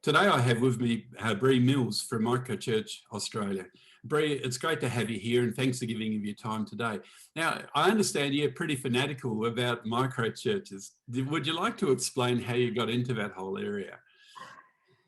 Today I have with me Bree Mills from Microchurch Australia. Bree, it's great to have you here and thanks for giving me your time today. Now, I understand you're pretty fanatical about microchurches. Would you like to explain how you got into that whole area?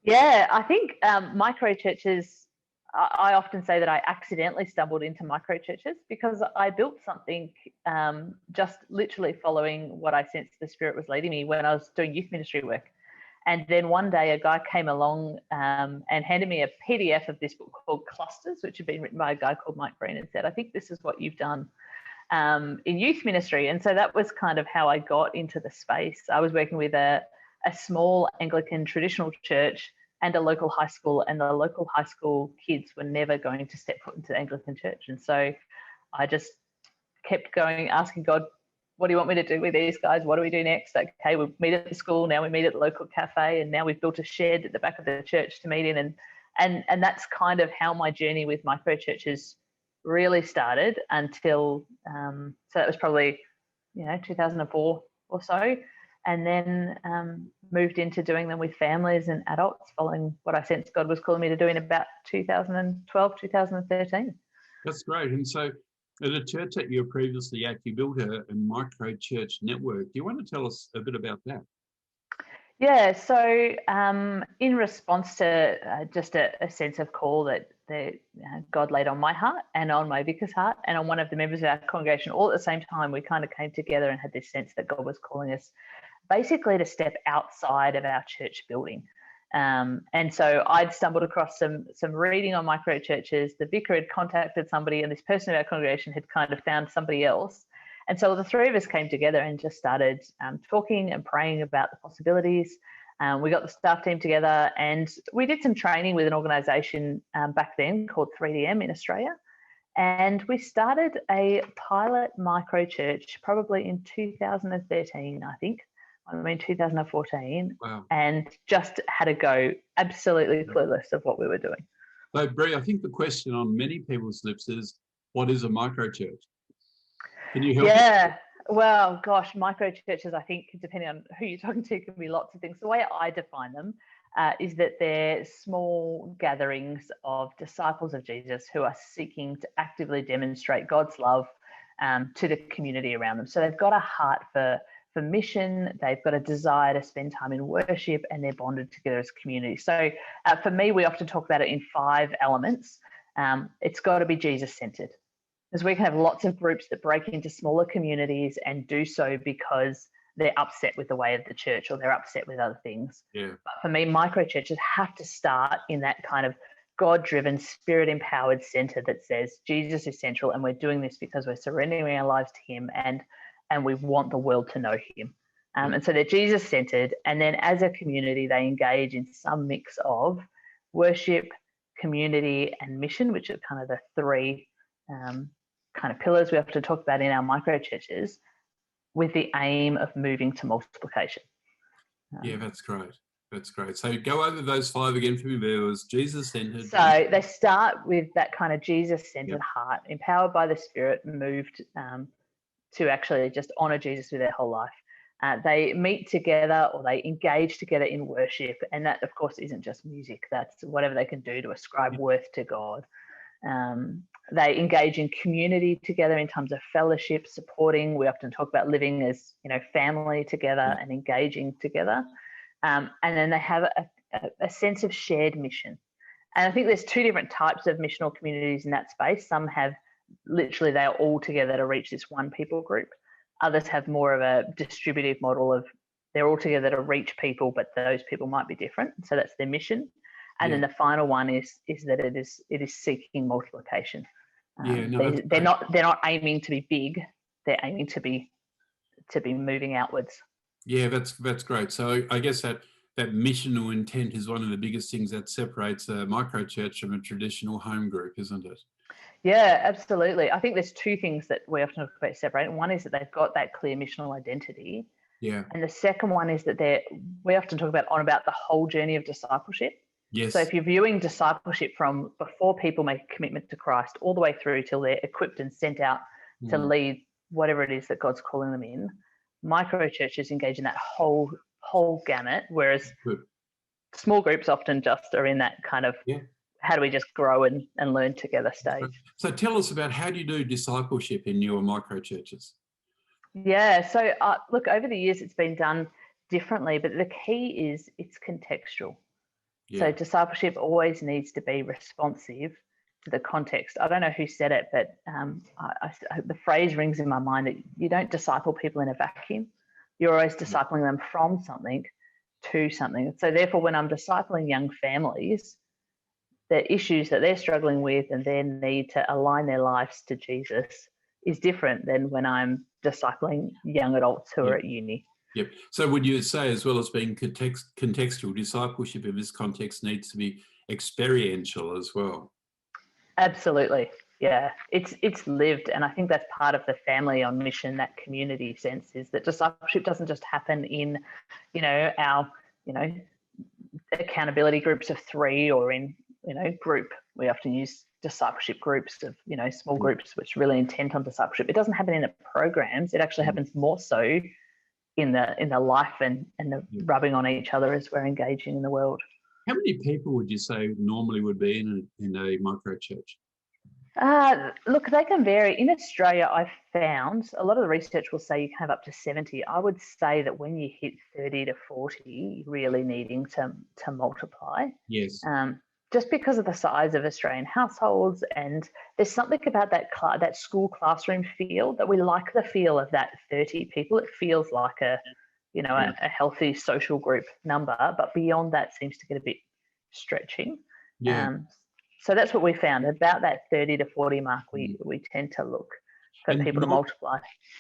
Yeah, I think microchurches, I often say that I accidentally stumbled into microchurches because I built something just literally following what I sensed the Spirit was leading me when I was doing youth ministry work. And then one day a guy came along and handed me a PDF of this book called Clusters, which had been written by a guy called Mike Bree, and said, I think this is what you've done in youth ministry. And so that was kind of how I got into the space. I was working with a small Anglican traditional church and a local high school, and the local high school kids were never going to step foot into the Anglican church. And so I just kept going, asking God, what do you want me to do with these guys? What do we do next? Okay, we meet at the school, now we meet at the local cafe, and now we've built a shed at the back of the church to meet in. And that's kind of how my journey with microchurches really started until, so that was probably, 2004 or so. And then moved into doing them with families and adults, following what I sensed God was calling me to do in about 2012, 2013. That's great. And so at a church that you were previously at, you built a micro-church network. Do you want to tell us a bit about that? Yeah, so in response to just a sense of call that God laid on my heart and on my vicar's heart and on one of the members of our congregation, all at the same time, we kind of came together and had this sense that God was calling us basically to step outside of our church building. And so I'd stumbled across some reading on microchurches. The vicar had contacted somebody, and this person of our congregation had kind of found somebody else. And so the three of us came together and just started talking and praying about the possibilities. We got the staff team together and we did some training with an organisation back then called 3DM in Australia. And we started a pilot microchurch probably in 2013, I think. 2014, wow. And just had to go absolutely clueless of what we were doing. So, Bree, I think the question on many people's lips is, what is a microchurch? Can you help? Yeah, well, gosh, microchurches, I think, depending on who you're talking to, can be lots of things. The way I define them is that they're small gatherings of disciples of Jesus who are seeking to actively demonstrate God's love to the community around them. So they've got a heart for mission, they've got a desire to spend time in worship, and they're bonded together as a community. So for me, we often talk about it in 5 elements. It's got to be Jesus-centered, because we can have lots of groups that break into smaller communities and do so because they're upset with the way of the church or they're upset with other things. Yeah. But for me, microchurches have to start in that kind of God-driven, Spirit-empowered center that says Jesus is central, and we're doing this because we're surrendering our lives to Him, and we want the world to know Him. And so they're Jesus-centered. And then as a community, they engage in some mix of worship, community, and mission, which are kind of the 3 kind of pillars we have to talk about in our microchurches, with the aim of moving to multiplication. Yeah, that's great. That's great. So go over those 5 again for me. There was Jesus-centered. So they start with that kind of Jesus-centered heart, empowered by the Spirit, moved to actually just honour Jesus with their whole life. They meet together or they engage together in worship. And that, of course, isn't just music. That's whatever they can do to ascribe worth to God. They engage in community together in terms of fellowship, supporting. We often talk about living as, family together and engaging together. And then they have a sense of shared mission. And I think there's 2 different types of missional communities in that space. Some have literally they are all together to reach this one people group. Others have more of a distributive model of they're all together to reach people, but those people might be different. So that's their mission. And then the final one is that it is seeking multiplication. They're not aiming to be big. They're aiming to be moving outwards. Yeah, that's great. So I guess that missional intent is one of the biggest things that separates a microchurch from a traditional home group, isn't it? Yeah, absolutely. I think there's 2 things that we often talk about separate. One is that they've got that clear missional identity. Yeah. And the second one is that we often talk about the whole journey of discipleship. Yes. So if you're viewing discipleship from before people make a commitment to Christ all the way through till they're equipped and sent out to lead whatever it is that God's calling them in, microchurches engage in that whole gamut, whereas small groups often just are in that kind of how do we just grow and learn together stage. So tell us about, how do you do discipleship in your micro churches? Yeah, so look, over the years it's been done differently, but the key is it's contextual. So discipleship always needs to be responsive to the context. I don't know who said it, but the phrase rings in my mind that you don't disciple people in a vacuum. You're always discipling them from something to something. So therefore, when I'm discipling young families, the issues that they're struggling with and their need to align their lives to Jesus is different than when I'm discipling young adults who are at uni. Yep. So would you say, as well as being contextual, discipleship in this context needs to be experiential as well? Absolutely. Yeah, it's lived, and I think that's part of the family on mission, that community sense, is that discipleship doesn't just happen in, our, accountability groups of 3 or in, group. We often use discipleship groups of, small groups which really intent on discipleship. It doesn't happen in the programs. It actually happens more so in the life and the rubbing on each other as we're engaging in the world. How many people would you say normally would be in a micro church? Look, they can vary. In Australia, I've found a lot of the research will say you can have up to 70. I would say that when you hit 30 to 40, you're really needing to multiply. Yes. Just because of the size of Australian households, and there's something about that school classroom feel that we like the feel of that 30 people. It feels like a healthy social group number, but beyond that seems to get a bit stretching. Yeah. So that's what we found. About that 30 to 40 mark, we tend to look for people to multiply.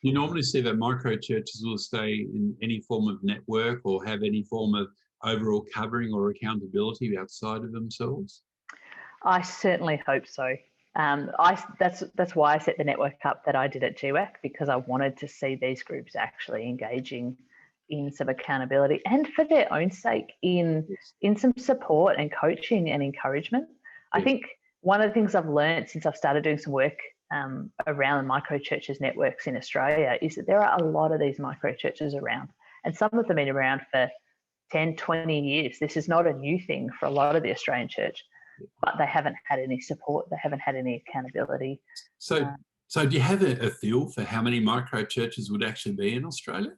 You normally see that micro churches will stay in any form of network or have any form of overall covering or accountability outside of themselves? I certainly hope so. That's why I set the network up that I did at GWAC, because I wanted to see these groups actually engaging in some accountability and for their own sake in some support and coaching and encouragement. I think one of the things I've learned since I've started doing some work around micro churches networks in Australia is that there are a lot of these micro churches around, and some of them have been around for 10, 20 years. This is not a new thing for a lot of the Australian church, but they haven't had any support. They haven't had any accountability. So do you have a feel for how many micro churches would actually be in Australia?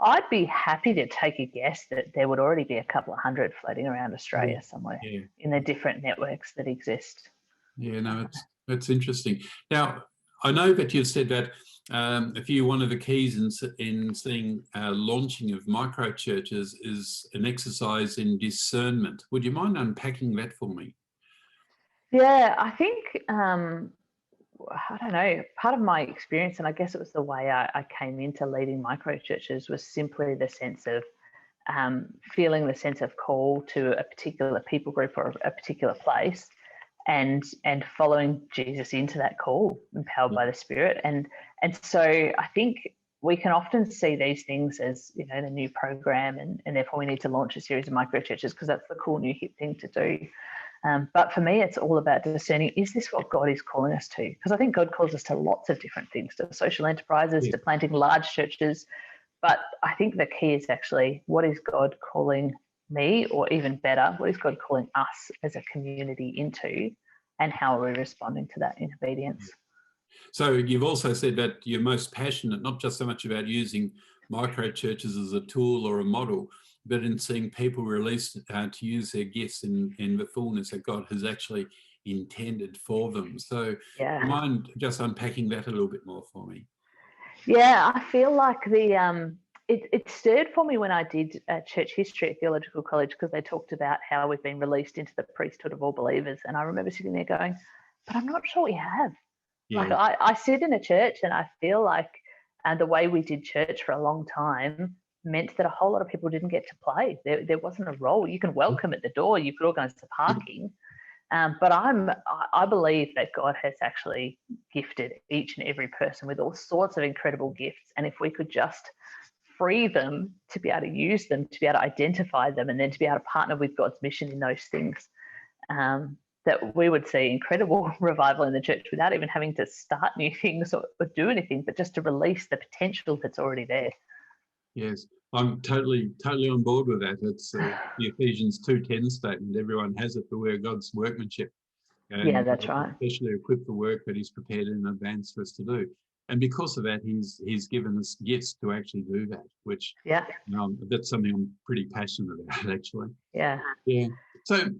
I'd be happy to take a guess that there would already be a couple of hundred floating around Australia somewhere in the different networks that exist. Yeah, no, it's interesting. Now, I know that you've said that one of the keys in seeing launching of micro churches is an exercise in discernment. Would you mind unpacking that for me? Yeah, I think, I don't know, part of my experience, and I guess it was the way I came into leading micro churches, was simply the sense of feeling the sense of call to a particular people group or a particular place, and following Jesus into that call, empowered by the Spirit. And so I think we can often see these things as, the new program, and therefore we need to launch a series of micro churches because that's the cool new hip thing to do. But for me, it's all about discerning, is this what God is calling us to? Because I think God calls us to lots of different things, to social enterprises, to planting large churches. But I think the key is actually, what is God calling me, or even better, what is God calling us as a community into, and how are we responding to that in obedience? So you've also said that you're most passionate, not just so much about using micro churches as a tool or a model, but in seeing people released to use their gifts in the fullness that God has actually intended for them. So do you mind just unpacking that a little bit more for me? Yeah, I feel like it stirred for me when I did church history at Theological College, because they talked about how we've been released into the priesthood of all believers. And I remember sitting there going, but I'm not sure we have. Yeah. Like I sit in a church and I feel like the way we did church for a long time meant that a whole lot of people didn't get to play. There wasn't a role. You can welcome at the door, you could organise the parking. But I believe that God has actually gifted each and every person with all sorts of incredible gifts. And if we could just free them to be able to use them, to be able to identify them, and then to be able to partner with God's mission in those things, that we would see incredible revival in the church without even having to start new things or do anything, but just to release the potential that's already there. Yes. I'm totally on board with that. It's the Ephesians 2:10 statement. Everyone has it, but we're God's workmanship. Yeah, And that's right. especially equipped for work that he's prepared in advance for us to do. And because of that, he's given us gifts to actually do that, which Yeah. that's something I'm pretty passionate about, actually. Yeah. Yeah. So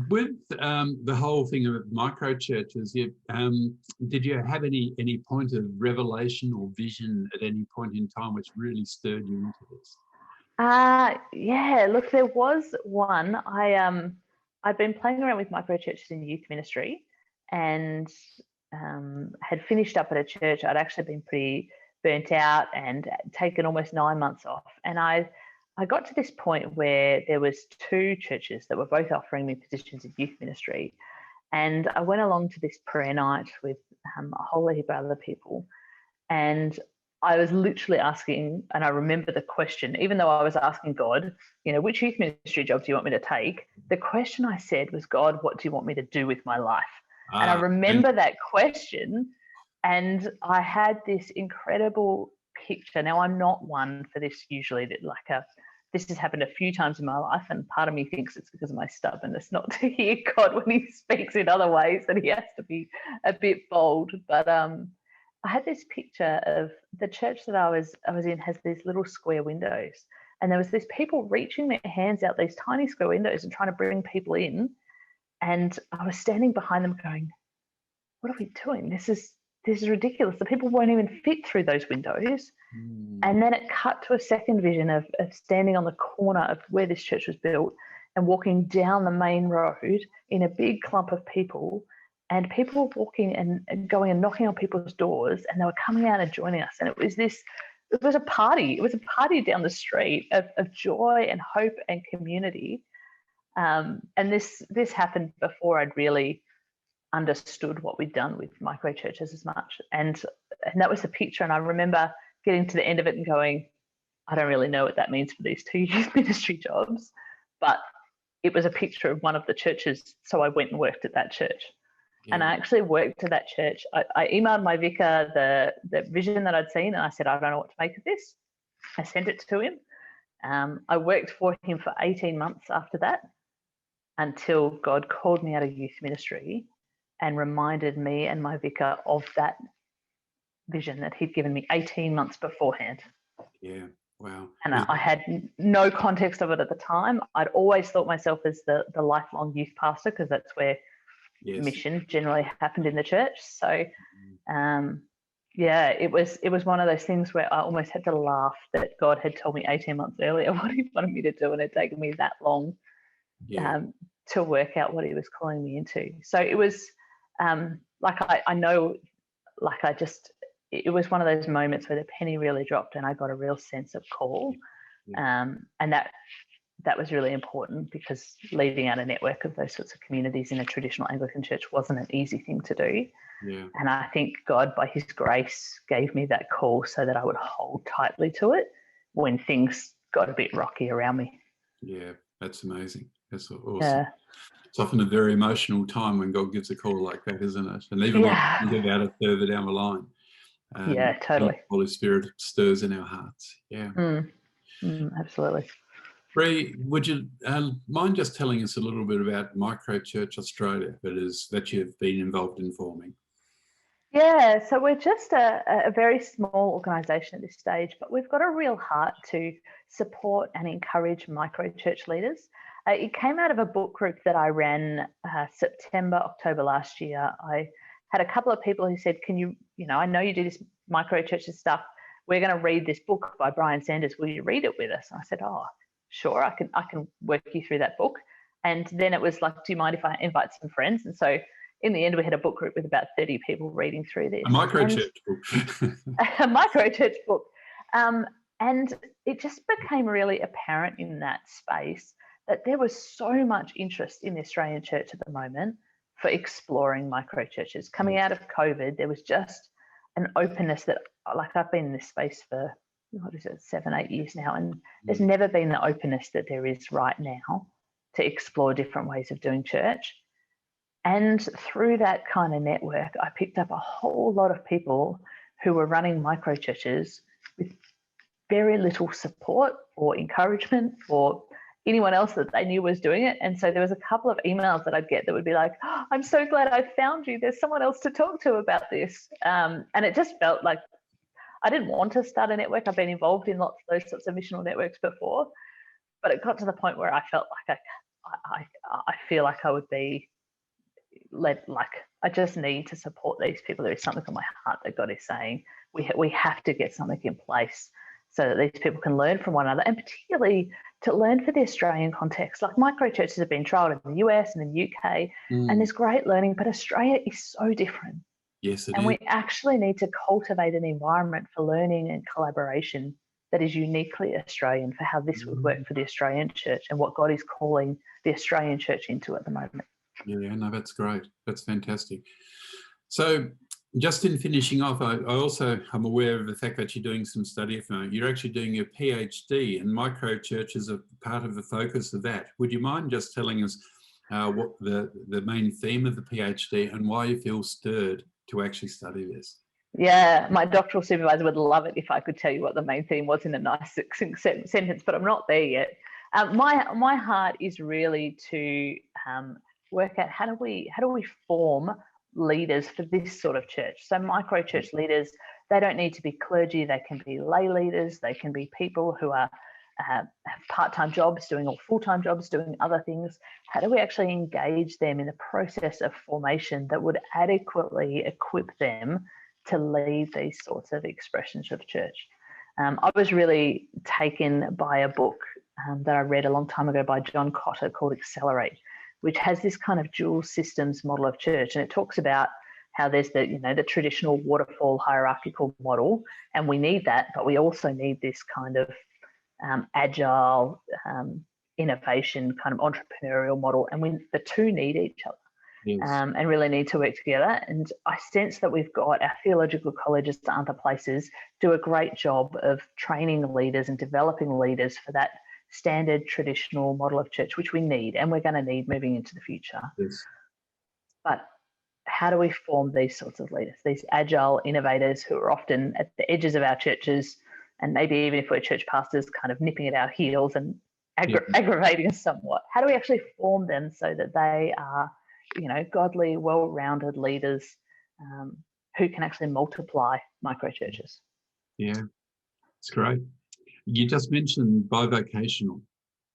with the whole thing of micro churches, did you have any point of revelation or vision at any point in time which really stirred you into this? Yeah, look, there was one. I'd been playing around with micro churches in youth ministry, and had finished up at a church. I'd actually been pretty burnt out and taken almost 9 months off. And I got to this point where there was two churches that were both offering me positions in youth ministry. And I went along to this prayer night with a whole heap of other people. And I was literally asking, and I remember the question, even though I was asking God, which youth ministry job do you want me to take? The question I said was, God, what do you want me to do with my life? And I remember that question, and I had this incredible picture. Now, I'm not one for this usually, this has happened a few times in my life, and part of me thinks it's because of my stubbornness not to hear God when he speaks in other ways, that he has to be a bit bold. But I had this picture of the church that I was in has these little square windows, and there was these people reaching their hands out these tiny square windows and trying to bring people in. And I was standing behind them going, what are we doing? This is ridiculous. The people won't even fit through those windows. And then it cut to a second vision of standing on the corner of where this church was built and walking down the main road in a big clump of people. And people were walking and going and knocking on people's doors, and they were coming out and joining us. And it was a party. It was a party down the street of joy and hope and community. And this happened before I'd really understood what we'd done with micro churches as much. And that was the picture. And I remember getting to the end of it and going, I don't really know what that means for these two youth ministry jobs, but it was a picture of one of the churches. So I went and worked at that church. Yeah. And I actually worked at that church. I emailed my vicar the vision that I'd seen, and I said, I don't know what to make of this. I sent it to him. I worked for him for 18 months after that, until God called me out of youth ministry and reminded me and my vicar of that vision that he'd given me 18 months beforehand. Yeah, wow. And I had no context of it at the time. I'd always thought myself as the lifelong youth pastor, because that's where mission generally happened in the church. So, it was one of those things where I almost had to laugh that God had told me 18 months earlier what he wanted me to do, and it had taken me that long to work out what he was calling me into. So it was it was one of those moments where the penny really dropped and I got a real sense of call. And that was really important, because leading out a network of those sorts of communities in a traditional Anglican church wasn't an easy thing to do. Yeah. And I think God, by his grace, gave me that call so that I would hold tightly to it when things got a bit rocky around me. Yeah, that's amazing. That's awesome. Yeah. It's often a very emotional time when God gives a call like that, isn't it? And even when we think about it further down the line. Totally. The Holy Spirit stirs in our hearts. Yeah. Absolutely. Bree, would you mind just telling us a little bit about Microchurch Australia that you've been involved in forming? Yeah, so we're just a very small organisation at this stage, but we've got a real heart to support and encourage microchurch leaders. It came out of a book group that I ran September, October last year. I had a couple of people who said, I know you do this microchurches stuff. We're going to read this book by Brian Sanders. Will you read it with us? And I said, oh, sure, I can work you through that book. And then it was like, do you mind if I invite some friends? And so in the end, we had a book group with about 30 people reading through this. A microchurch book. A microchurch book. And it just became really apparent in that space that there was so much interest in the Australian church at the moment for exploring microchurches. Coming out of COVID, there was just an openness that, I've been in this space for 7, 8 years now, and there's never been the openness that there is right now to explore different ways of doing church. And through that kind of network, I picked up a whole lot of people who were running microchurches with very little support or encouragement for anyone else that they knew was doing it. And so there was a couple of emails that I'd get that would be like, oh, I'm so glad I found you. There's someone else to talk to about this. And it just felt like I didn't want to start a network. I've been involved in lots of those sorts of missional networks before, but it got to the point where I felt like I feel like I would be led, like I just need to support these people. There is something on my heart that God is saying we have to get something in place so that these people can learn from one another, and particularly to learn for the Australian context. Like micro churches have been trialled in the US and in the UK, and there's great learning, but Australia is so different. Yes, it and is. We actually need to cultivate an environment for learning and collaboration that is uniquely Australian for how this would work for the Australian church and what God is calling the Australian church into at the moment. Yeah, no, that's great. That's fantastic. So just in finishing off, I'm aware of the fact that you're doing some study at the moment. You're actually doing your PhD, and micro churches are part of the focus of that. Would you mind just telling us what the main theme of the PhD and why you feel stirred to actually study this? Yeah, my doctoral supervisor would love it if I could tell you what the main theme was in a nice succinct sentence, but I'm not there yet. My heart is really to work out how do we form leaders for this sort of church. So micro church leaders, they don't need to be clergy, they can be lay leaders, they can be people who are have part-time jobs doing or full-time jobs doing other things. How do we actually engage them in a process of formation that would adequately equip them to lead these sorts of expressions of church? I was really taken by a book that I read a long time ago by John Cotter called Accelerate, which has this kind of dual systems model of church. And it talks about how there's the traditional waterfall hierarchical model, and we need that, but we also need this kind of agile innovation kind of entrepreneurial model, and the two need each other. Yes. And really need to work together. And I sense that we've got our theological colleges to other places do a great job of training leaders and developing leaders for that standard traditional model of church, which we need and we're going to need moving into the future. Yes. But how do we form these sorts of leaders, these agile innovators who are often at the edges of our churches, and maybe even if we're church pastors, kind of nipping at our heels and aggravating us somewhat? How do we actually form them so that they are godly, well-rounded leaders who can actually multiply micro churches? Yeah, it's great. You just mentioned bivocational.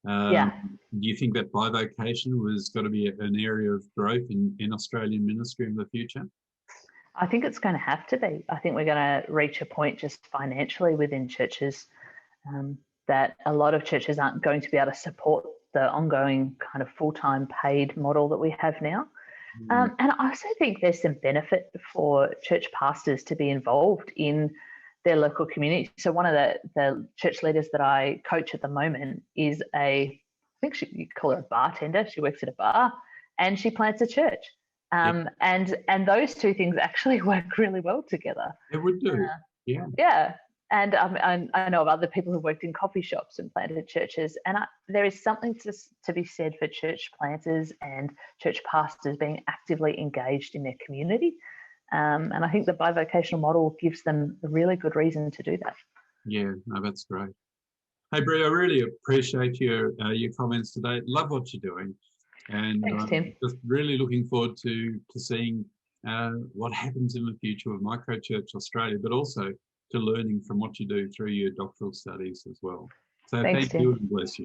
Do you think that bivocational has got to be an area of growth in Australian ministry in the future? I think it's going to have to be. I think we're going to reach a point just financially within churches that a lot of churches aren't going to be able to support the ongoing kind of full-time paid model that we have now. And I also think there's some benefit for church pastors to be involved in their local community. So one of the church leaders that I coach at the moment is I think you call her a bartender. She works at a bar and she plants a church. And those two things actually work really well together. It would do. Yeah. And I know of other people who've worked in coffee shops and planted churches. And there is something to be said for church planters and church pastors being actively engaged in their community. And I think the bivocational model gives them a really good reason to do that. Yeah, no, that's great. Hey, Bree, I really appreciate your comments today. Love what you're doing. And thanks, Tim. Just really looking forward to seeing what happens in the future of Microchurch Australia, but also to learning from what you do through your doctoral studies as well. So thanks, thank you and bless you.